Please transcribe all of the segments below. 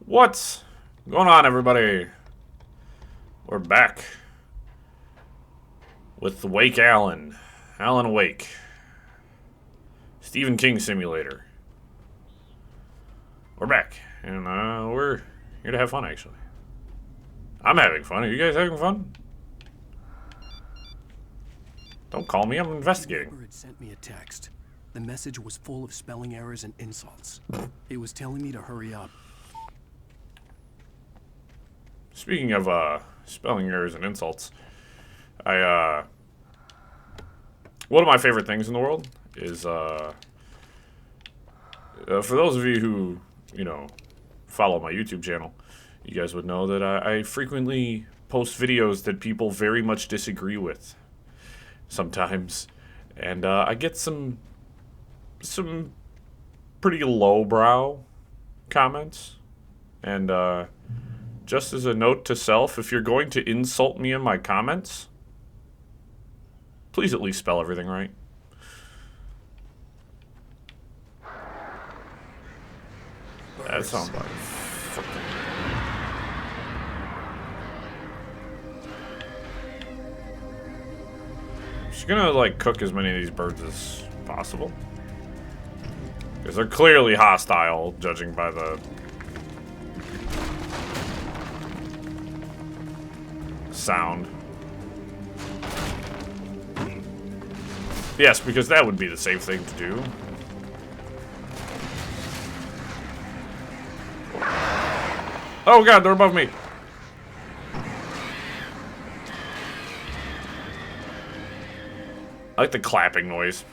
What's going on, everybody? We're back with the Wake Alan Wake, Stephen King Simulator. We're back, and we're here to have fun. Actually, I'm having fun. Are you guys having fun? Don't call me. I'm investigating. The had sent me a text. The message was full of spelling errors and insults. It was telling me to hurry up. Speaking of spelling errors and insults, one of my favorite things in the world is for those of you who follow my YouTube channel, you guys would know that I frequently post videos that people very much disagree with sometimes, and I get some pretty lowbrow comments, and just as a note to self, if you're going to insult me in my comments, please at least spell everything right. That sounds like fucking... I'm just gonna, like, cook as many of these birds as possible. Because they're clearly hostile, judging by the... sound. Yes, because that would be the safe thing to do. Oh god, they're above me. I like the clapping noise.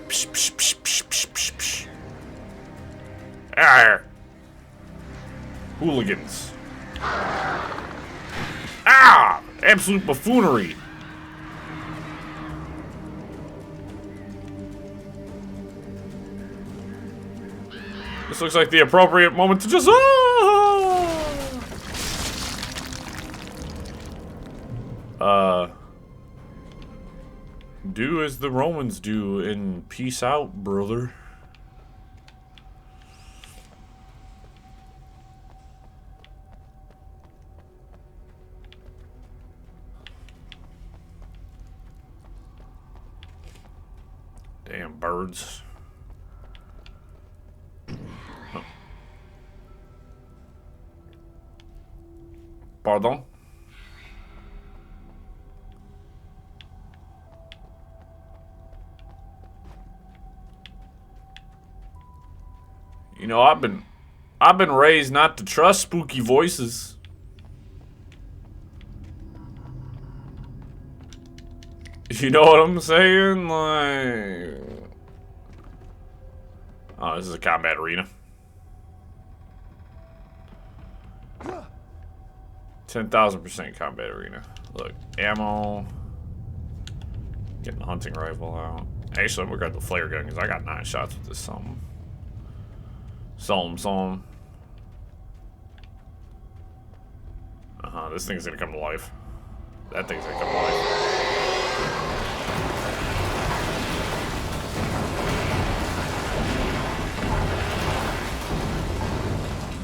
Psh, psh, psh, psh, psh, psh, psh. Arr. Hooligans. Ah! Absolute buffoonery. This looks like the appropriate moment to just do as the Romans do and peace out, brother. Damn birds. Huh. Pardon? You know, I've been raised not to trust spooky voices. You know what I'm saying? Like... Oh, this is a combat arena. 10,000% combat arena. Look, ammo. Getting the hunting rifle out. Actually, I'm gonna grab the flare gun because I got 9 shots with this something. Something. This thing's gonna come to life. That thing's gonna come to life.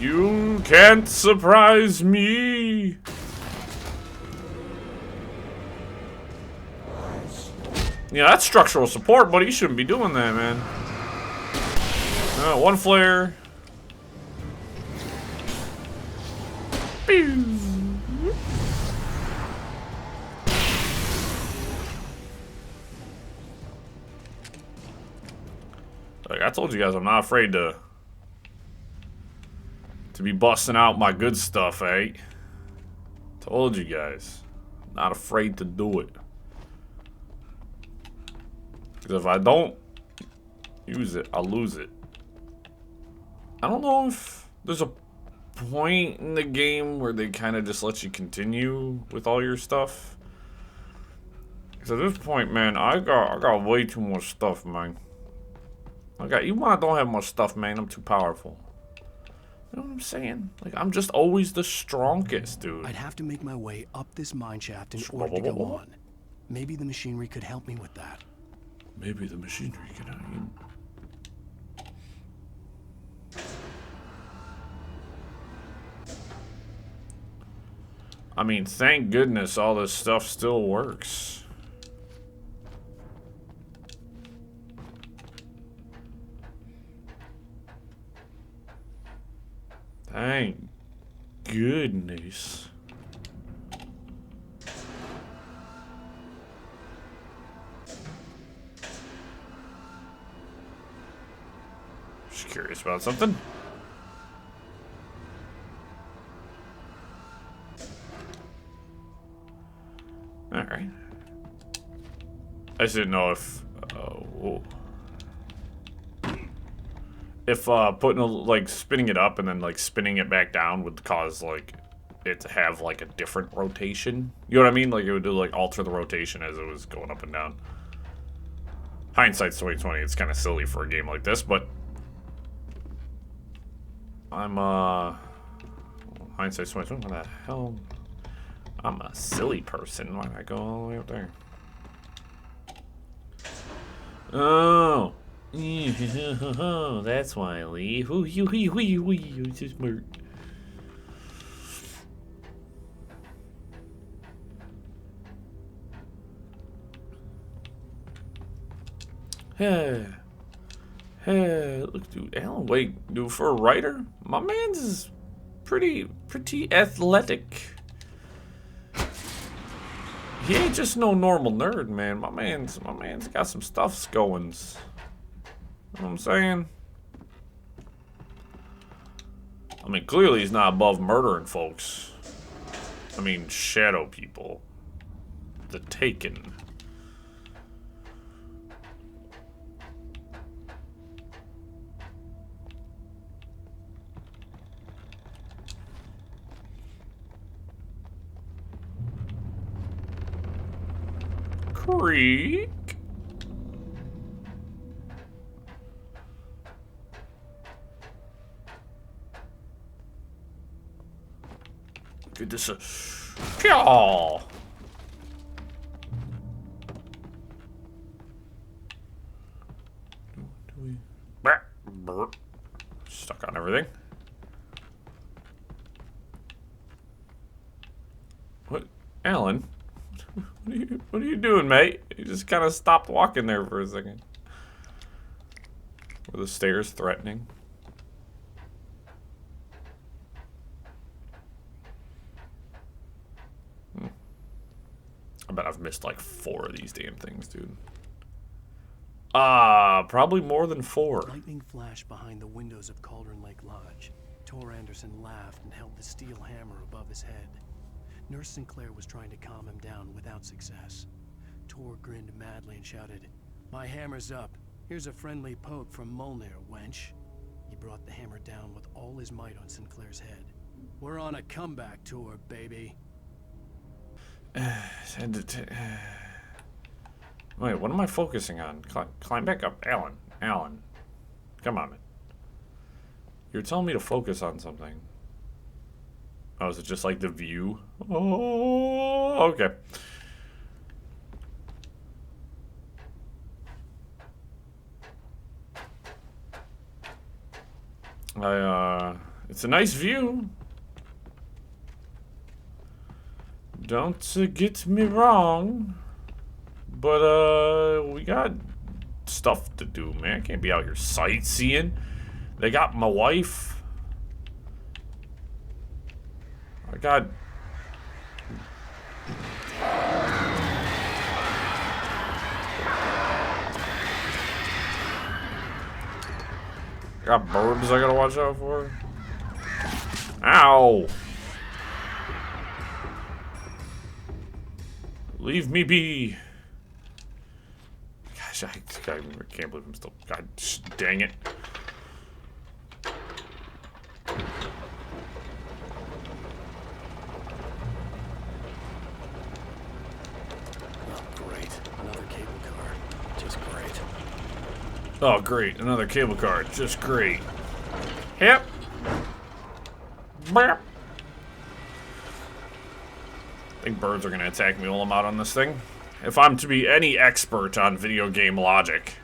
You can't surprise me. Yeah, that's structural support, but he shouldn't be doing that, man. One flare. Pew. Like I told you guys, I'm not afraid to be busting out my good stuff, eh? Told you guys. Not afraid to do it. Because if I don't use it, I'll lose it. I don't know if there's a point in the game where they kind of just let you continue with all your stuff. Because at this point, man, I got way too much stuff, man. Even when I don't have much stuff, man, I'm too powerful. You know what I'm saying? Like, I'm just always the strongest, dude. I'd have to make my way up this mine shaft in order to go on. Maybe the machinery could help me with that. Maybe the machinery could help you. I mean, thank goodness all this stuff still works. Thank goodness. Just curious about something. Alright. I just didn't know if... if putting like spinning it up and then like spinning it back down would cause like it to have like a different rotation. You know what I mean? Like it would do like alter the rotation as it was going up and down. Hindsight's 2020. It's kind of silly for a game like this, but I'm hindsight's 2020. What the hell? I'm a silly person. Why did I go all the way up there? Oh. That's why I leave. It's just smart. Hey, look, dude, Alan Wake, dude, for a writer, my man's is pretty athletic. He ain't just no normal nerd, man. My man's got some stuffs goings. You know what I'm saying? I mean, clearly he's not above murdering folks. I mean, shadow people. The Taken. Creek. Dude, this is... Oh. Stuck on everything. What? Alan? What are you doing, mate? You just kind of stopped walking there for a second. Were the stairs threatening? I bet I've missed like 4 of these damn things, dude. Probably more than 4. Lightning flashed behind the windows of Cauldron Lake Lodge. Tor Anderson laughed and held the steel hammer above his head. Nurse Sinclair was trying to calm him down without success. Tor grinned madly and shouted, "My hammer's up. Here's a friendly poke from Molnir, wench." He brought the hammer down with all his might on Sinclair's head. "We're on a comeback tour, baby." Wait, what am I focusing on? Climb back up. Alan. Come on, man. You're telling me to focus on something. Oh, is it just like the view? Oh, okay. It's a nice view. Don't get me wrong. But, we got stuff to do, man. I can't be out here sightseeing. They got my wife. I got birds I gotta watch out for. Ow! Leave me be. Gosh, I can't believe I'm still. God dang it. Oh, great. Another cable car. Just great. Yep. I think birds are going to attack me while I'm out on this thing. If I'm to be any expert on video game logic.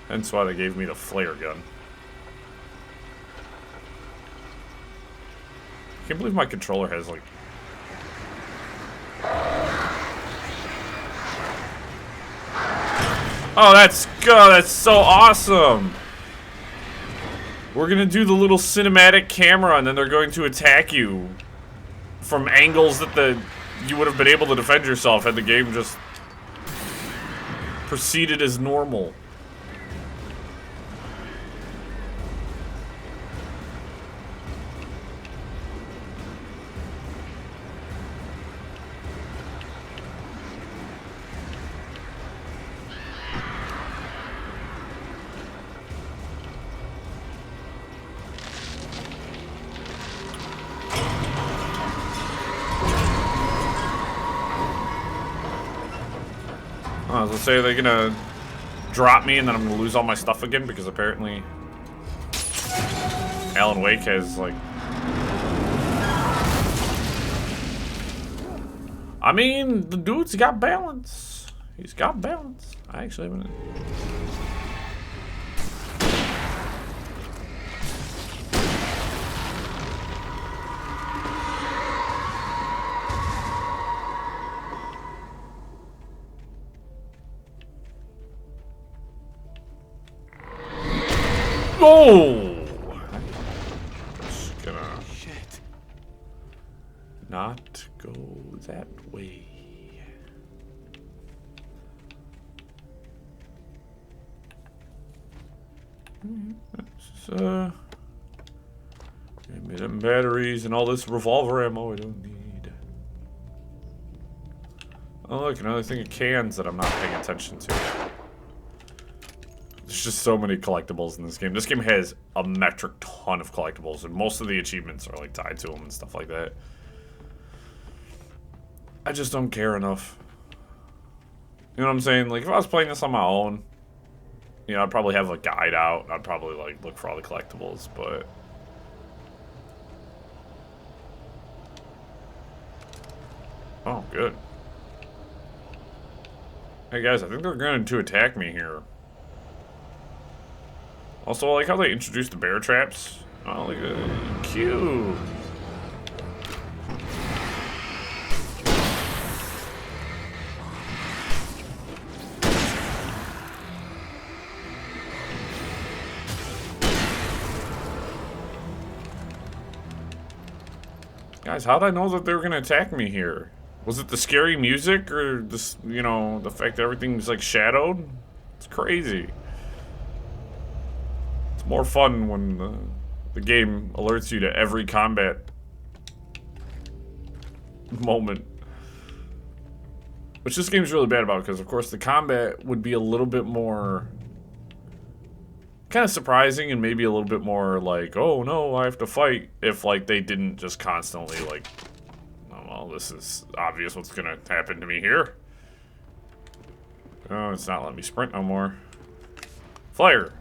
That's why they gave me the flare gun. I can't believe my controller has, like, Oh, that's good. That's so awesome. We're gonna do the little cinematic camera, and then they're going to attack you from angles that you would have been able to defend yourself had the game just proceeded as normal. I was gonna say, they're gonna drop me and then I'm gonna lose all my stuff again because apparently Alan Wake has, like... I mean, the dude's got balance. He's got balance. I actually haven't... Oh! Just gonna Shit. not go that way. Give me them batteries and all this revolver ammo I don't need. Oh look, another thing of cans that I'm not paying attention to. There's just so many collectibles in this game. This game has a metric ton of collectibles, and most of the achievements are like tied to them and stuff like that. I just don't care enough. You know what I'm saying? Like, if I was playing this on my own, you know, I'd probably have a guide out. I'd probably, like, look for all the collectibles, but... Oh, good. Hey, guys, I think they're going to attack me here. Also, I like how they introduced the bear traps. Oh, look at that. Cute. Guys, how'd I know that they were gonna attack me here? Was it the scary music or this, you know, the fact that everything's like shadowed? It's crazy. It's more fun when the game alerts you to every combat moment. Which this game's really bad about, because of course the combat would be a little bit more kind of surprising and maybe a little bit more like, oh no, I have to fight, if like they didn't just constantly like, oh well, this is obvious what's gonna happen to me here. Oh, it's not letting me sprint no more. Fire!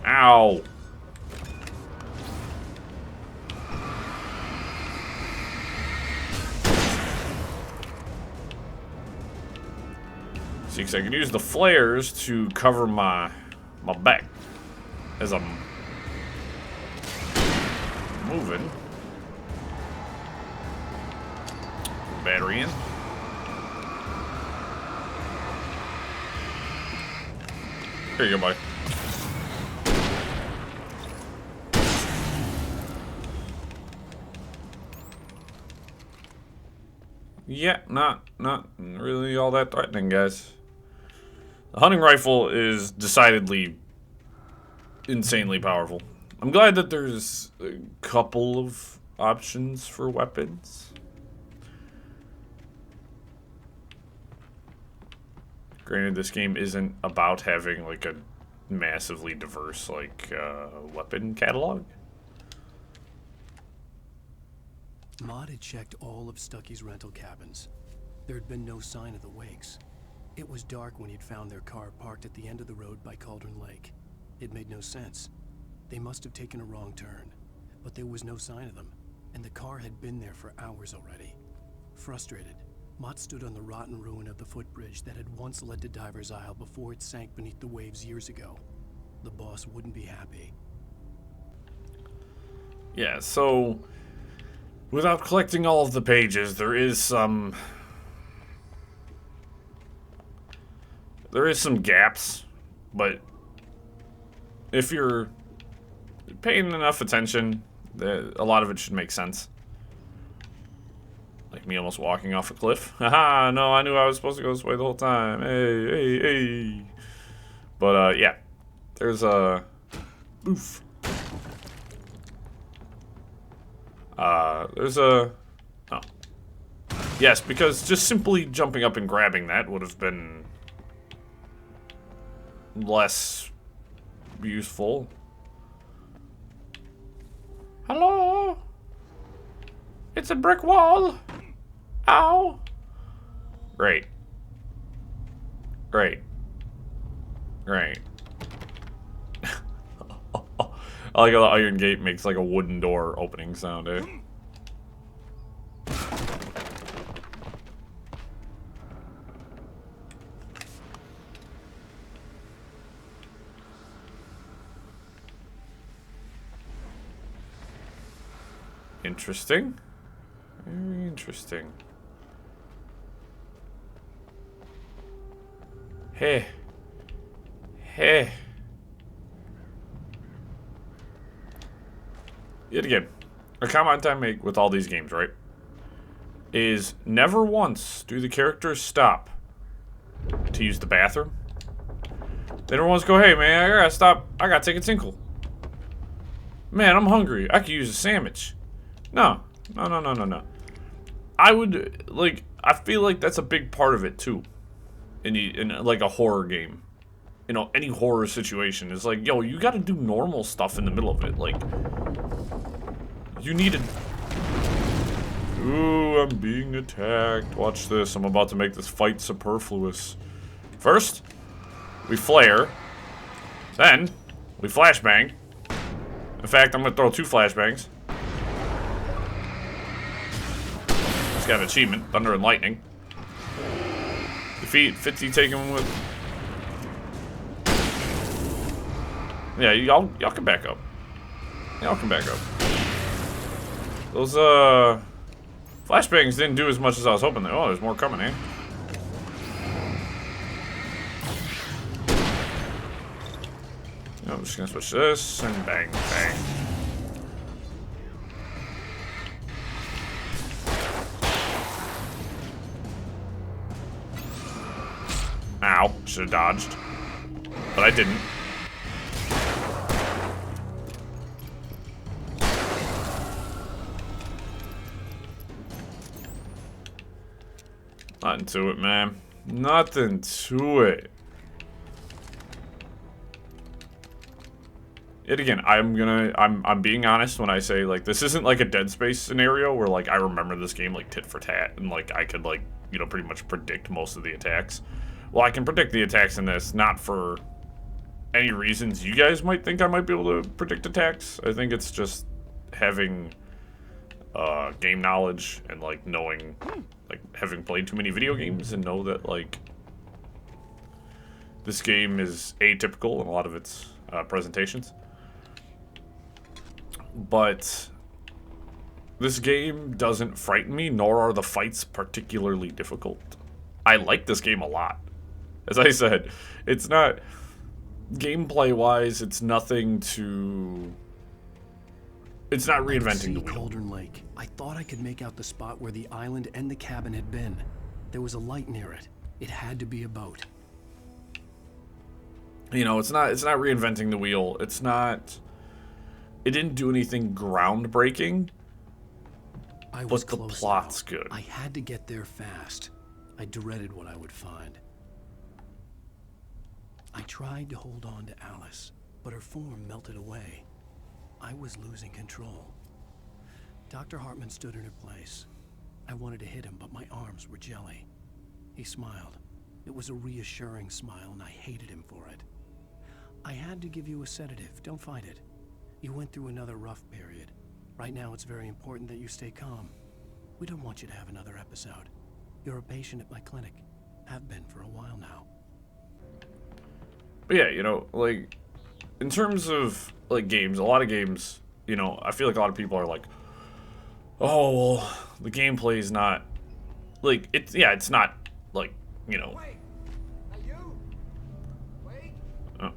Ow! See, because I can use the flares to cover my back as I'm moving. Battery in. Here you go, buddy. Yeah, not really all that threatening, guys. The hunting rifle is decidedly insanely powerful. I'm glad that there's a couple of options for weapons. Granted, this game isn't about having like a massively diverse like weapon catalog. Maud had checked all of Stucky's rental cabins. There had been no sign of the Wakes. It was dark when he'd found their car parked at the end of the road by Cauldron Lake. It made no sense. They must have taken a wrong turn, but there was no sign of them, and the car had been there for hours already. Frustrated, Mott stood on the rotten ruin of the footbridge that had once led to Diver's Isle before it sank beneath the waves years ago. The boss wouldn't be happy. Yeah, so without collecting all of the pages, there is some gaps, but if you're paying enough attention, a lot of it should make sense. Like me almost walking off a cliff. Haha, no, I knew I was supposed to go this way the whole time. Hey, hey, hey. But, yeah. There's a... Oof. There's a... Oh. Yes, because just simply jumping up and grabbing that would have been less useful. Hello? It's a brick wall. Ow. Great. Great. Great. I like how the iron gate makes like a wooden door opening sound, eh? Interesting. Very interesting. Hey. Hey. Yet again, a comment I make with all these games, right, is never once do the characters stop to use the bathroom. They don't once go, hey man, I gotta stop, I gotta take a tinkle. Man, I'm hungry, I could use a sandwich. No. No, no, no, no, no. I would, like, I feel like that's a big part of it, too. In like, a horror game. You know, any horror situation is like, yo, you gotta do normal stuff in the middle of it. Like, you need to... Ooh, I'm being attacked. Watch this. I'm about to make this fight superfluous. First, we flare. Then, we flashbang. In fact, I'm gonna throw 2 flashbangs. Got an achievement, Thunder and Lightning. Defeat 50 taken with. Yeah, y'all can back up. Y'all can back up. Those flashbangs didn't do as much as I was hoping. Oh, there's more coming, eh? I'm just gonna switch this and bang, bang. Ow, should have dodged. But I didn't. Nothing to it, man. Nothing to it. Yet again, I'm being honest when I say, like, this isn't like a Dead Space scenario where, like, I remember this game, like, tit for tat, and, like, I could, like, you know, pretty much predict most of the attacks. Well, I can predict the attacks in this, not for any reasons you guys might think I might be able to predict attacks. I think it's just having game knowledge and, like, knowing, like, having played too many video games and know that, like, this game is atypical in a lot of its presentations. But this game doesn't frighten me, nor are the fights particularly difficult. I like this game a lot. As I said, it's not... Gameplay-wise, it's nothing to... It's not reinventing the wheel. Cauldron Lake. I thought I could make out the spot where the island and the cabin had been. There was a light near it. It had to be a boat. You know, it's not reinventing the wheel. It's not... It didn't do anything groundbreaking, but the plot's good. I had to get there fast. I dreaded what I would find. I tried to hold on to Alice, but her form melted away. I was losing control. Dr. Hartman stood in her place. I wanted to hit him, but my arms were jelly. He smiled. It was a reassuring smile, and I hated him for it. I had to give you a sedative. Don't fight it. You went through another rough period. Right now, it's very important that you stay calm. We don't want you to have another episode. You're a patient at my clinic. Have been for a while now. But yeah, you know, like, in terms of, like, games, a lot of games, you know, I feel like a lot of people are like, oh, well, the gameplay is not, like, it's not, like, you know. Wait! Are you? Wait!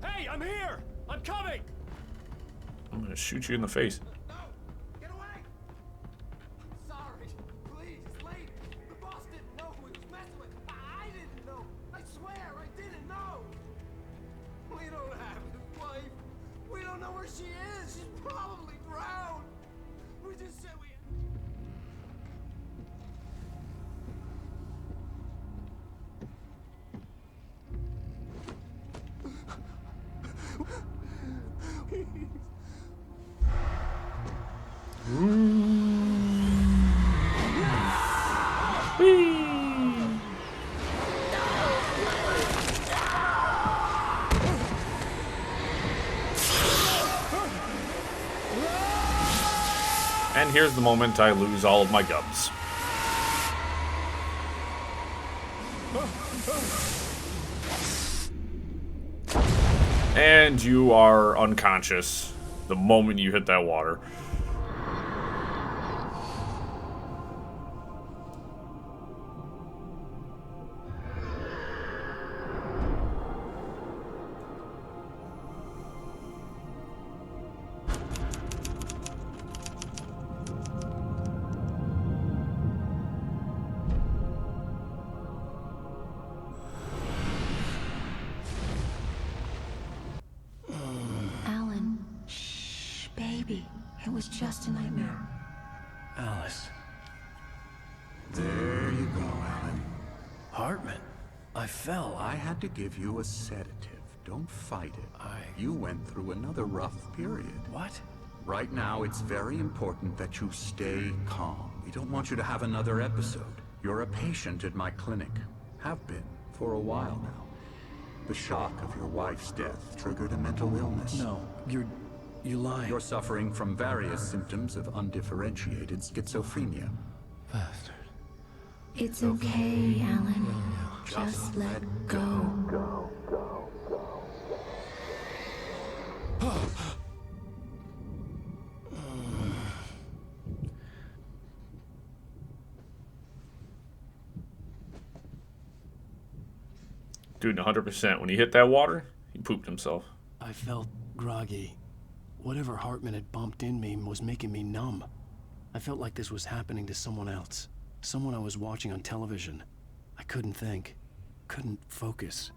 Hey, I'm here! I'm coming! I'm gonna shoot you in the face. No! Get away! Sorry. Please, it's late. The boss didn't know who he was messing with. I didn't know. I swear, I didn't know. We don't have his wife. We don't know where she is. She's probably drowned. We just said we... And here's the moment I lose all of my gums. And you are unconscious the moment you hit that water. Alan, shh, baby. It was just a nightmare. Alice. There you go, Alan. Hartman. I fell. I had to give you a sedative. Don't fight it. You went through another rough period. What? Right now, it's very important that you stay calm. We don't want you to have another episode. You're a patient at my clinic. Have been for a while now. The shock of your wife's death triggered a mental illness. No, you're lying. You're suffering from various symptoms of undifferentiated schizophrenia. Bastard. It's okay, Alan. Just let go. Dude, 100%. When he hit that water, he pooped himself. I felt groggy. Whatever Hartman had bumped in me was making me numb. I felt like this was happening to someone else. Someone I was watching on television. I couldn't think. Couldn't focus.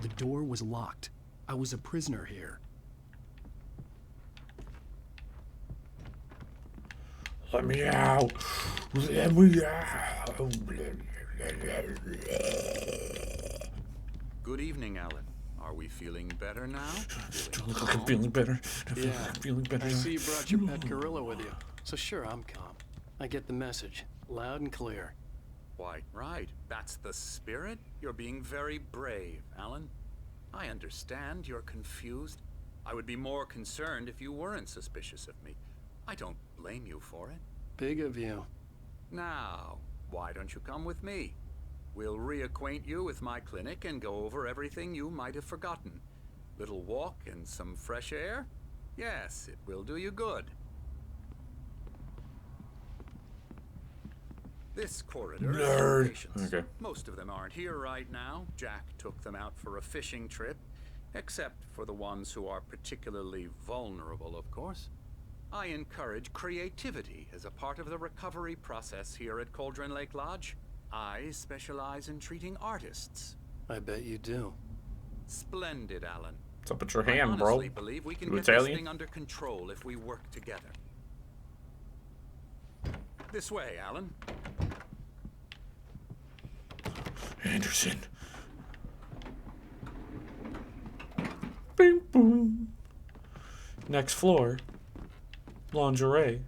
The door was locked. I was a prisoner here. Let me out. Let me out. Good evening, Alan. Are we feeling better now? I'm feeling better. Yeah, I'm feeling better. I see you brought your pet gorilla with you. So sure, I'm calm. I get the message. Loud and clear. Quite right. That's the spirit. You're being very brave, Alan. I understand you're confused. I would be more concerned if you weren't suspicious of me. I don't blame you for it. Big of you. Now, why don't you come with me? We'll reacquaint you with my clinic and go over everything you might have forgotten. Little walk and some fresh air? Yes, it will do you good. This corridor is for patients. Okay. Most of them aren't here right now. Jack took them out for a fishing trip, except for the ones who are particularly vulnerable, of course. I encourage creativity as a part of the recovery process here at Cauldron Lake Lodge. I specialize in treating artists. I bet you do. Splendid, Alan. What's up with your I hand, bro? honestly believe we can You get this Italian? thing under control if we work together. This way, Alan. Anderson. Bing boom. Next floor. Lingerie.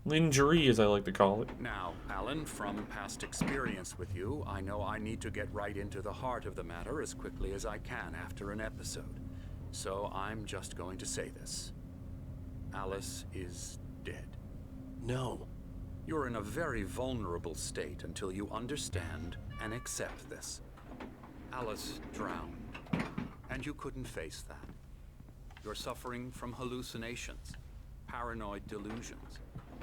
Lingerie, as I like to call it. Now, Alan, from past experience with you, I know I need to get right into the heart of the matter as quickly as I can after an episode. So I'm just going to say this. Alice is dead. No. You're in a very vulnerable state until you understand and accept this. Alice drowned, and you couldn't face that. You're suffering from hallucinations, paranoid delusions,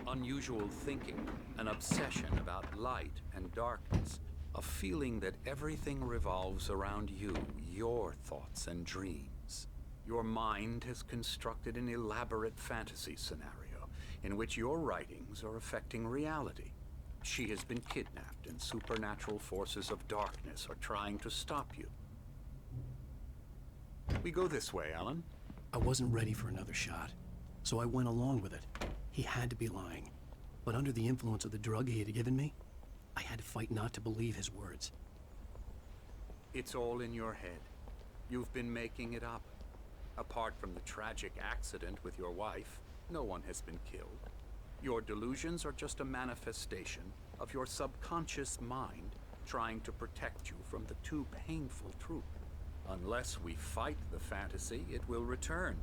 unusual thinking, an obsession about light and darkness, a feeling that everything revolves around you, your thoughts and dreams. Your mind has constructed an elaborate fantasy scenario in which your writings are affecting reality. She has been kidnapped, and supernatural forces of darkness are trying to stop you. We go this way, Alan. I wasn't ready for another shot, so I went along with it. He had to be lying. But under the influence of the drug he had given me, I had to fight not to believe his words. It's all in your head. You've been making it up. Apart from the tragic accident with your wife, no one has been killed. Your delusions are just a manifestation of your subconscious mind trying to protect you from the too painful truth. Unless we fight the fantasy, it will return.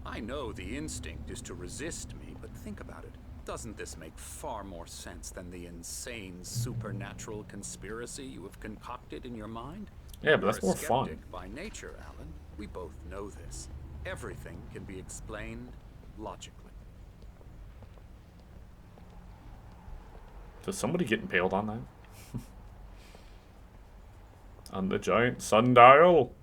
I know the instinct is to resist me, but think about it. Doesn't this make far more sense than the insane supernatural conspiracy you have concocted in your mind? Yeah, but that's You're more a fun. skeptic by nature, Alan. We both know this. Everything can be explained logically. Does somebody get impaled on that? On the giant sundial?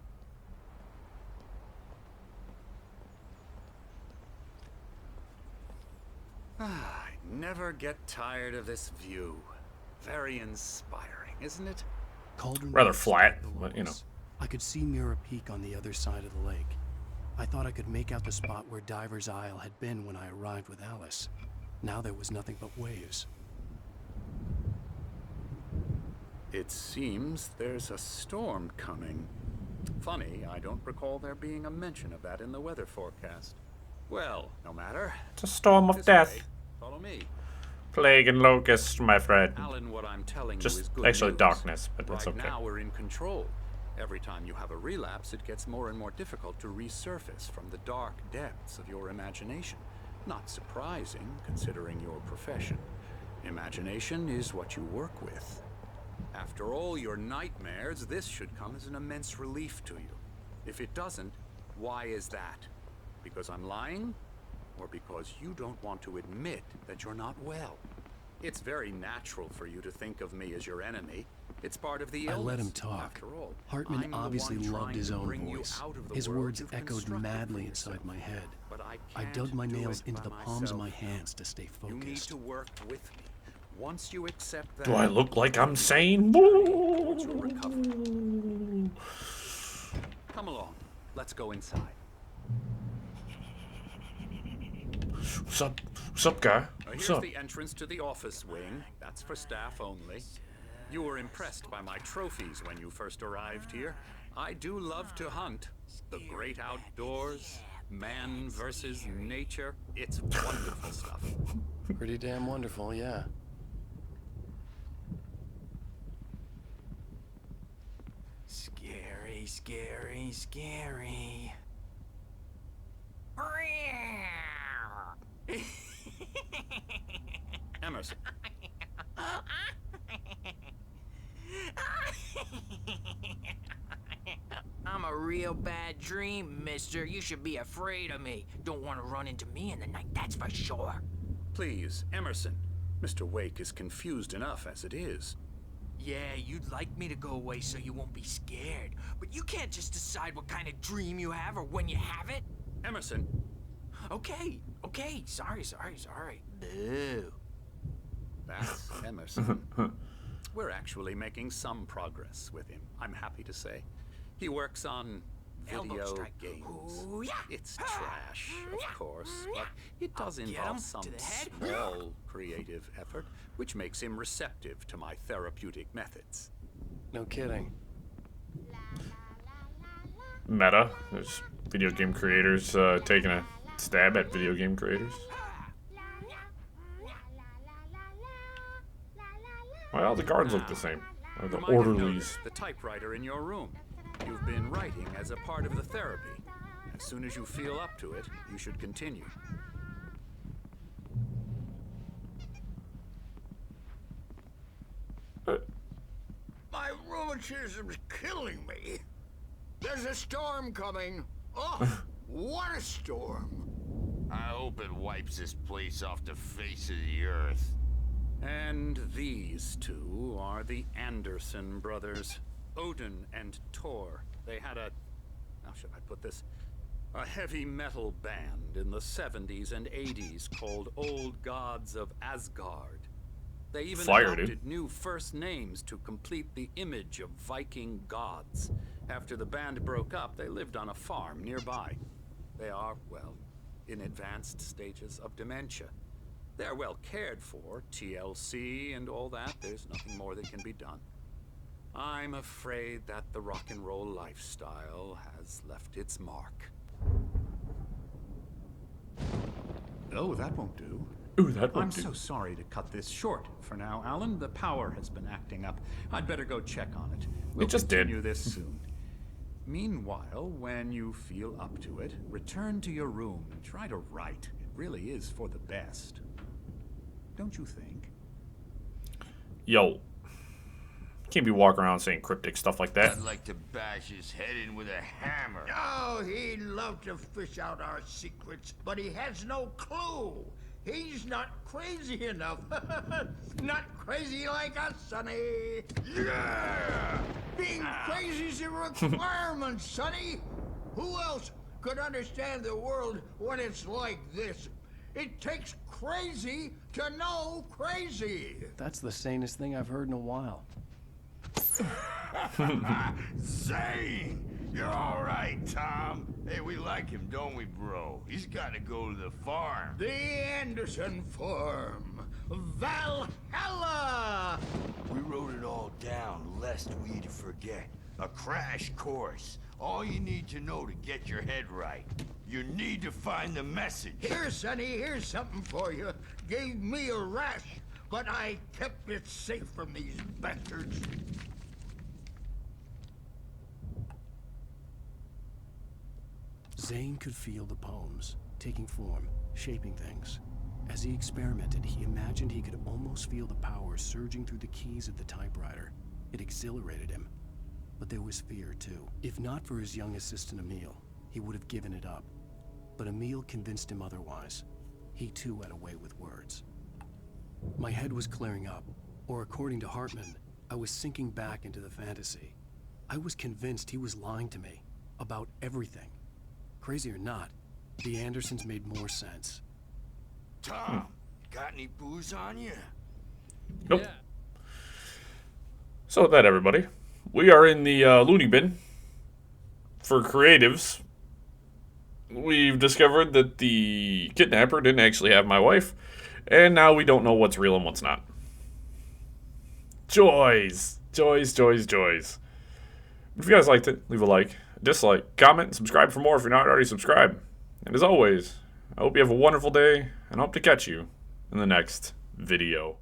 I never get tired of this view. Very inspiring, isn't it? Cauldron Rather Lake flat, stood below but, you know. us. I could see Mirror Peak on the other side of the lake. I thought I could make out the spot where Diver's Isle had been when I arrived with Alice. Now there was nothing but waves. It seems there's a storm coming. Funny, I don't recall there being a mention of that in the weather forecast. Well, no matter. It's a storm of This death. way. Follow me. Plague and locust, my friend. Alan, what I'm telling you Just is good actually news. darkness, but that's Right okay. now we're in control. Every time you have a relapse, it gets more and more difficult to resurface from the dark depths of your imagination. Not surprising, considering your profession. Imagination is what you work with. After all your nightmares, this should come as an immense relief to you. If it doesn't, why is that? Because I'm lying? Or because you don't want to admit that you're not well? It's very natural for you to think of me as your enemy. It's part of the illness. I let him talk. After all, Hartman I'm the obviously one loved trying his to own bring you voice. out of the His world words you've echoed constructed madly for inside yourself. my head. But I can't dug my do nails it into by the palms of my myself. hands to stay You need focused. to work with me. Once you accept that, Do I look like I'm sane? towards your recovery. Come along. Let's go inside. What's up? What's up, guy? What's Here's up? the entrance to the office wing. That's for staff only. You were impressed by my trophies when you first arrived here. I do love to hunt. The great outdoors, man versus nature. It's wonderful stuff. Pretty damn wonderful, yeah. Scary, scary, scary. Emerson, I'm a real bad dream, mister. You should be afraid of me. Don't want to run into me in the night, that's for sure. please, Emerson. Mr. Wake is confused enough as it is. Yeah, you'd like me to go away so you won't be scared. But you can't just decide what kind of dream you have or when you have it. Emerson, Okay, sorry. Boo. that's Emerson. We're actually making some progress with him, I'm happy to say. He works on Elbow video strike. games. Ooh, yeah. It's trash, of course, but it does Get involve him some to the head. small creative effort, which makes him receptive to my therapeutic methods. No kidding. Meta. There's video game creators taking a stab at video game creators. Well, the guards look the same. Or the You might have orderlies. noticed the typewriter in your room. You've been writing as a part of the therapy. As soon as you feel up to it, you should continue. My rheumatism's killing me. There's a storm coming. Oh, what a storm. I hope it wipes this place off the face of the earth. And these two are the Anderson brothers, Odin and Thor. They had a, how should I put this? A heavy metal band in the 70s and 80s called Old Gods of Asgard. They even adopted new first names to complete the image of Viking gods. After the band broke up, they lived on a farm nearby. They are, well, in advanced stages of dementia. They're well cared for, TLC and all that. There's nothing more that can be done. I'm afraid that the rock and roll lifestyle has left its mark. Oh, that won't do. Ooh, that won't I'm do. so sorry to cut this short for now, Alan. The power has been acting up. I'd better go check on it. We'll just did. continue this soon. Meanwhile, when you feel up to it, return to your room and try to write. It really is for the best. Don't you think? Yo. Can't be walking around saying cryptic stuff like that. I'd like to bash his head in with a hammer. Oh, he'd love to fish out our secrets, but he has no clue. He's not crazy enough. Not crazy like us, Sonny. Yeah! Being crazy's a requirement, Sonny. Who else could understand the world when it's like this? It takes crazy to know crazy. That's the sanest thing I've heard in a while. Zane! You're all right, Tom. Hey, we like him, don't we, bro? He's got to go to the farm. The Anderson Farm. Valhalla! We wrote it all down, lest we'd forget. A crash course. All you need to know to get your head right. You need to find the message. Here, Sonny, here's something for you. Gave me a rash, but I kept it safe from these bastards. Zane could feel the poems, taking form, shaping things. As he experimented, he imagined he could almost feel the power surging through the keys of the typewriter. It exhilarated him. But there was fear, too. If not for his young assistant, Emil, he would have given it up. But Emil convinced him otherwise. He, too, had a way with words. My head was clearing up, or according to Hartman, I was sinking back into the fantasy. I was convinced he was lying to me about everything. Crazy or not, the Andersons made more sense. Tom, got any booze on you? Nope. So with that, everybody, we are in the loony bin. For creatives, we've discovered that the kidnapper didn't actually have my wife, and now we don't know what's real and what's not. Joys. Joys, joys, joys. If you guys liked it, leave a like, dislike, comment, and subscribe for more if you're not already subscribed. And as always, I hope you have a wonderful day, and I hope to catch you in the next video.